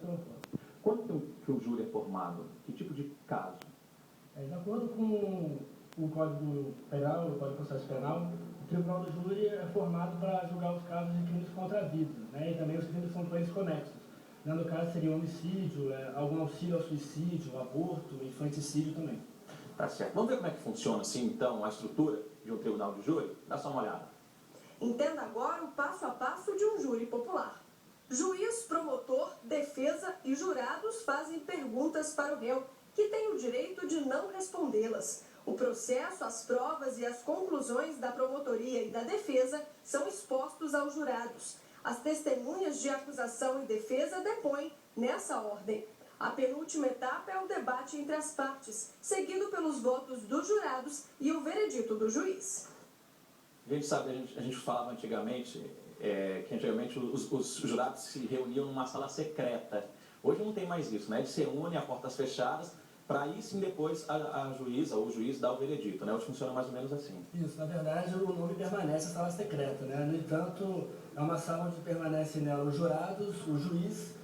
proposta. Quando que um júri é formado? Que tipo de caso? De acordo com o Código Penal, o Código de Processo Penal, o Tribunal do Júri é formado para julgar os casos de crimes contra a vida, né, e também os crimes que são com eles conexos. No caso, seria homicídio, algum auxílio ao suicídio, aborto, infanticídio também. Tá certo. Vamos ver como é que funciona, assim, então, a estrutura de um tribunal de júri? Dá só uma olhada. Entenda agora o passo a passo de um júri popular. Juiz, promotor, defesa e jurados fazem perguntas para o réu, que tem o direito de não respondê-las. O processo, as provas e as conclusões da promotoria e da defesa são expostos aos jurados. As testemunhas de acusação e defesa depõem nessa ordem. A penúltima etapa é o debate entre as partes, seguido pelos votos dos jurados e o veredito do juiz. A gente sabe, a gente falava antigamente, que antigamente os jurados se reuniam numa sala secreta. Hoje não tem mais isso, né? Eles se reúnem a portas fechadas, para aí sim depois a juíza ou o juiz dá o veredito, né? Hoje funciona mais ou menos assim. Isso, na verdade o nome permanece a sala secreta, né? No entanto, é uma sala onde permanecem nela os jurados, o juiz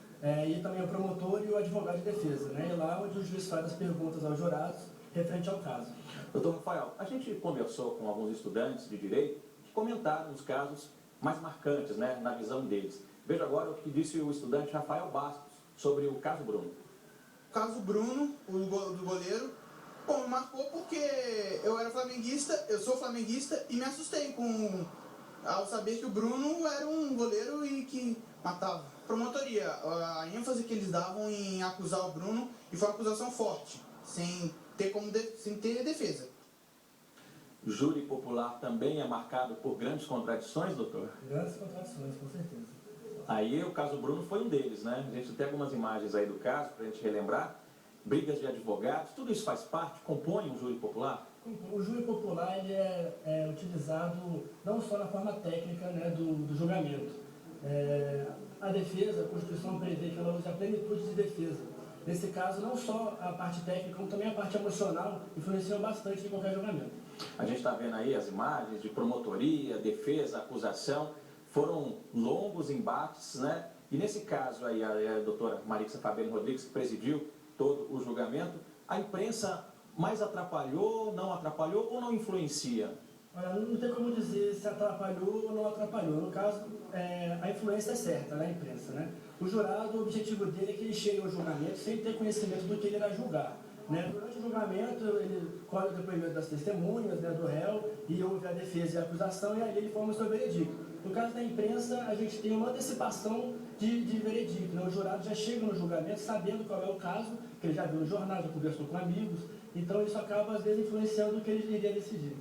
e também o promotor e o advogado de defesa, né? E lá onde o juiz faz as perguntas aos jurados referente ao caso. Doutor Rafael, a gente conversou com alguns estudantes de direito que comentaram os casos mais marcantes, né, na visão deles. Veja agora o que disse o estudante Rafael Bastos sobre o caso Bruno. O caso Bruno, do goleiro, bom, me marcou porque eu era flamenguista, eu sou flamenguista e me assustei ao saber que o Bruno era um goleiro e que matava. Promotoria, a ênfase que eles davam em acusar o Bruno, e foi uma acusação forte, sem ter defesa. O júri popular também é marcado por grandes contradições, doutor? Grandes contradições, com certeza. Aí o caso Bruno foi um deles, né? A gente tem algumas imagens aí do caso para a gente relembrar. Brigas de advogados, tudo isso faz parte, compõe um júri popular? O júri popular ele é utilizado não só na forma técnica, né, do julgamento. A defesa, a Constituição prevê que ela use a plenitude de defesa. Nesse caso, não só a parte técnica, como também a parte emocional influenciam bastante em qualquer julgamento. A gente está vendo aí as imagens de promotoria, defesa, acusação. Foram longos embates, né? E nesse caso aí, a doutora Marixa Fabiano Rodrigues, que presidiu todo o julgamento, a imprensa mais atrapalhou, não atrapalhou ou não influencia? Olha, não tem como dizer se atrapalhou ou não atrapalhou. No caso, a influência é certa na imprensa, né? O jurado, o objetivo dele é que ele chegue ao julgamento sem ter conhecimento do que ele irá julgar, né? Durante o julgamento, ele colhe o depoimento das testemunhas, né, do réu, e ouve a defesa e a acusação, e aí ele forma o seu veredicto. No caso da imprensa, a gente tem uma antecipação de veredicto, né? O jurado já chega no julgamento sabendo qual é o caso, que ele já viu no jornal, já conversou com amigos, então isso acaba às vezes influenciando o que ele iria decidir.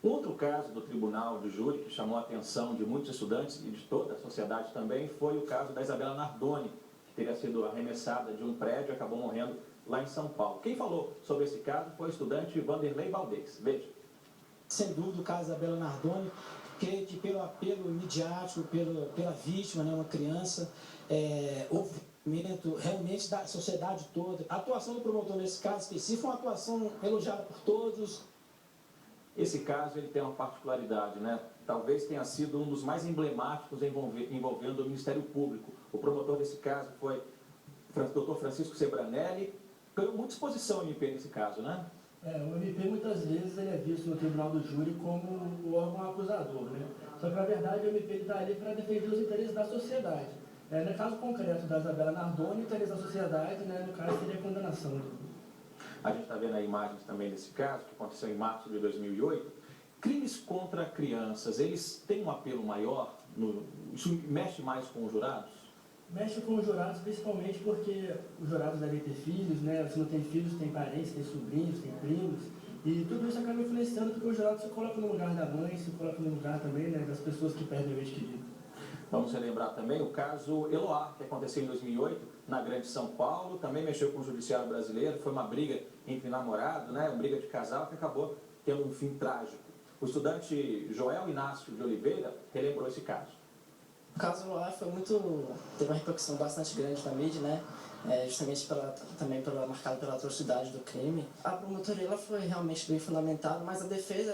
Outro caso do Tribunal de Júri que chamou a atenção de muitos estudantes e de toda a sociedade também foi o caso da Isabela Nardoni, que teria sido arremessada de um prédio e acabou morrendo lá em São Paulo. Quem falou sobre esse caso foi o estudante Vanderlei Valdez. Veja. Sem dúvida o caso da Isabela Nardoni, creio que pelo apelo midiático, pela vítima, né, uma criança, houve realmente da sociedade toda. A atuação do promotor nesse caso específico foi uma atuação elogiada por todos. Esse caso ele tem uma particularidade, né? Talvez tenha sido um dos mais emblemáticos envolvendo o Ministério Público. O promotor desse caso foi o doutor Francisco Sebranelli. Ganhou muita exposição o MP nesse caso, né? O MP muitas vezes ele é visto no Tribunal do Júri como o órgão acusador, né? Só que na verdade o MP está ali para defender os interesses da sociedade. No caso concreto da Isabela Nardoni, o interesse da sociedade, né, no caso seria a condenação. A gente está vendo aí imagens também desse caso, que aconteceu em março de 2008. Crimes contra crianças, eles têm um apelo maior? Isso mexe mais com os jurados? Mexe com os jurados principalmente porque os jurados devem ter filhos, né? Se não tem filhos, tem parentes, tem sobrinhos, tem primos. E tudo isso acaba influenciando porque o jurado se coloca no lugar da mãe, se coloca no lugar também, né, das pessoas que perdem o ente querido. Vamos relembrar também o caso Eloá, que aconteceu em 2008, na Grande São Paulo, também mexeu com o judiciário brasileiro, foi uma briga entre namorados, né, uma briga de casal que acabou tendo um fim trágico. O estudante Joel Inácio de Oliveira relembrou esse caso. O caso Eloá teve uma repercussão bastante grande na mídia, né? Justamente marcado pela atrocidade do crime. A promotoria ela foi realmente bem fundamentada, mas a defesa,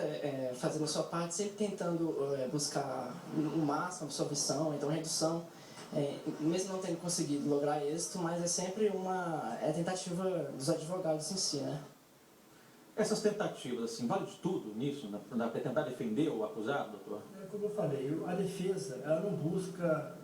fazendo a sua parte, sempre tentando buscar o máximo, absolvição, então redução mesmo não tendo conseguido lograr êxito, mas é sempre uma tentativa dos advogados em si, né? Essas tentativas, assim, vale de tudo nisso, para tentar defender o acusado, doutor? Como eu falei, a defesa ela não busca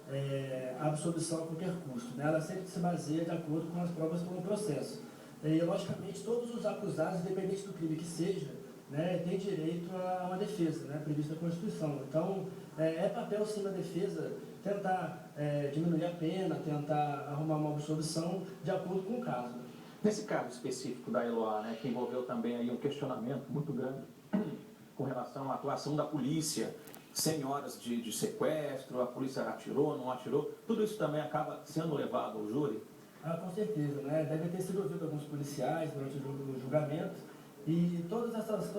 a absolvição a qualquer custo, né? Ela sempre se baseia de acordo com as provas do processo. E, logicamente, todos os acusados, independente do crime que seja, né, têm direito a uma defesa, né, prevista na Constituição. Então, é papel, sim, da defesa tentar diminuir a pena, tentar arrumar uma absolvição de acordo com o caso. Nesse caso específico da Eloá, né, que envolveu também aí um questionamento muito grande com relação à atuação da polícia, 100 horas de sequestro, a polícia atirou, não atirou, tudo isso também acaba sendo levado ao júri? Com certeza, né? Deve ter sido ouvido alguns policiais durante o julgamento e todas essas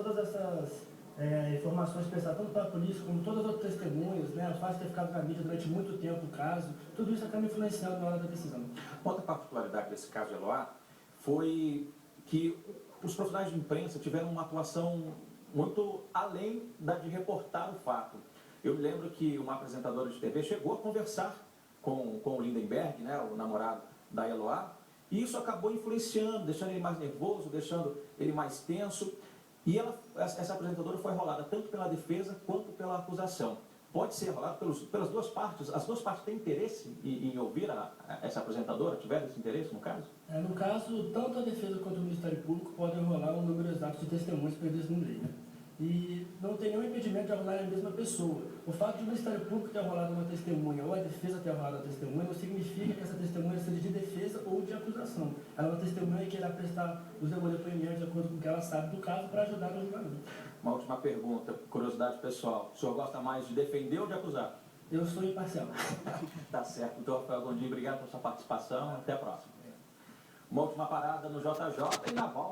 informações prestadas tanto para a polícia como todas as outras testemunhas, né? O fato de ter ficado na mídia durante muito tempo o caso, tudo isso acaba influenciando na hora da decisão. Outra particularidade desse caso de Eloá foi que os profissionais de imprensa tiveram uma atuação muito além da de reportar o fato. Eu me lembro que uma apresentadora de TV chegou a conversar com o Lindenberg, né, o namorado da Eloá, e isso acabou influenciando, deixando ele mais nervoso, deixando ele mais tenso, e essa apresentadora foi rolada tanto pela defesa quanto pela acusação. Pode ser rolada pelas duas partes? As duas partes têm interesse em ouvir essa apresentadora? Tiveram esse interesse no caso? No caso, tanto a defesa quanto o Ministério Público podem rolar um número exato de testemunhas previsto no lei, né? E não tem nenhum impedimento de rolar a mesma pessoa. O fato de o Ministério Público ter rolado uma testemunha ou a defesa ter rolado uma testemunha não significa que essa testemunha seja de defesa ou de acusação. Ela é uma testemunha que irá prestar os depoimentos de acordo com o que ela sabe do caso para ajudar no julgamento. Uma última pergunta, curiosidade pessoal. O senhor gosta mais de defender ou de acusar? Eu sou imparcial. Tá certo. Então, Rafael Gondim, obrigado pela sua participação. Até a próxima. Uma última parada no JJ e na volta.